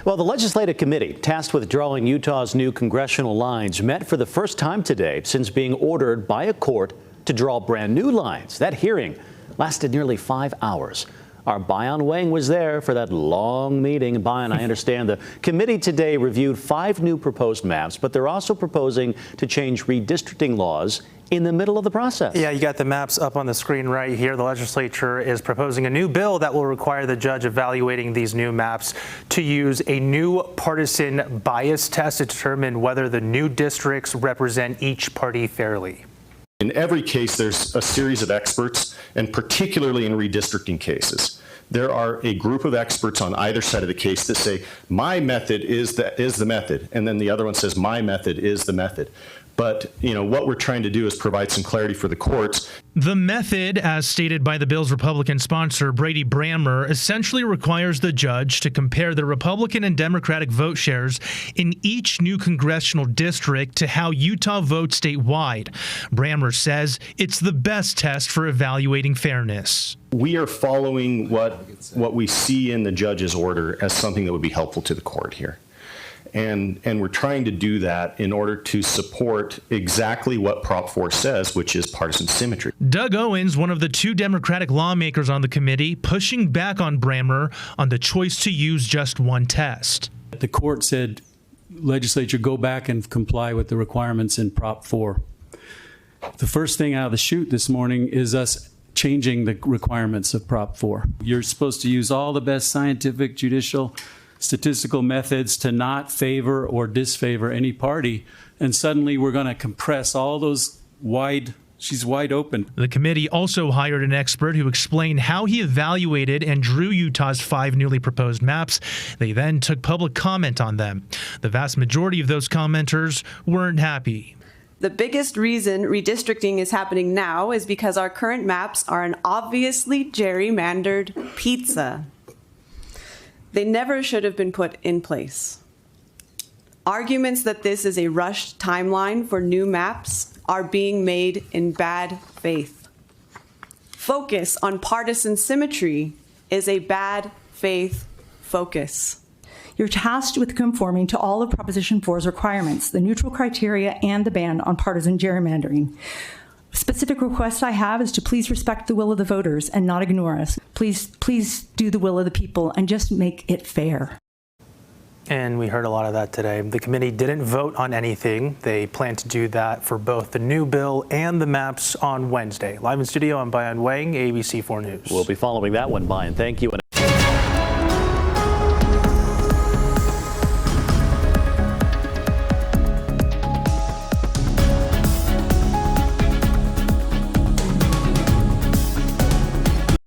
Well, the legislative committee tasked with drawing Utah's new congressional lines met for the first time today since being ordered by a court to draw brand new lines. That hearing lasted nearly 5 hours. Our Bayan Wang was there for that long meeting. Bayan, I understand the committee today reviewed 5 new proposed maps, but they're also proposing to change redistricting laws in the middle of the process. Yeah, you got the maps up on the screen right here. The legislature is proposing a new bill that will require the judge evaluating these new maps to use a new partisan bias test to determine whether the new districts represent each party fairly. In every case, there's a series of experts, and particularly in redistricting cases, there are a group of experts on either side of the case that say, my method is the method, and then the other one says, my method is the method. But, what we're trying to do is provide some clarity for the courts. The method, as stated by the bill's Republican sponsor, Brady Brammer, essentially requires the judge to compare the Republican and Democratic vote shares in each new congressional district to how Utah votes statewide. Brammer says it's the best test for evaluating fairness. We are following what we see in the judge's order as something that would be helpful to the court here. And we're trying to do that in order to support exactly what Prop 4 says, which is partisan symmetry. Doug Owens, one of the 2 Democratic lawmakers on the committee, pushing back on Brammer on the choice to use just one test. The court said, legislature, go back and comply with the requirements in Prop 4. The first thing out of the chute this morning is us changing the requirements of Prop 4. You're supposed to use all the best scientific, judicial, statistical methods to not favor or disfavor any party, and suddenly we're going to compress all those she's wide open. The committee also hired an expert who explained how he evaluated and drew Utah's 5 newly proposed maps. They then took public comment on them. The vast majority of those commenters weren't happy. The biggest reason redistricting is happening now is because our current maps are an obviously gerrymandered pizza. They never should have been put in place. Arguments that this is a rushed timeline for new maps are being made in bad faith. Focus on partisan symmetry is a bad faith focus. You're tasked with conforming to all of Proposition 4's requirements, the neutral criteria and the ban on partisan gerrymandering. Specific request I have is to please respect the will of the voters and not ignore us. Please do the will of the people and just make it fair. And we heard a lot of that today. The committee didn't vote on anything. They plan to do that for both the new bill and the maps on Wednesday. Live in studio, I'm Bayan Wang, ABC 4 News. We'll be following that one, Bayan. Thank you.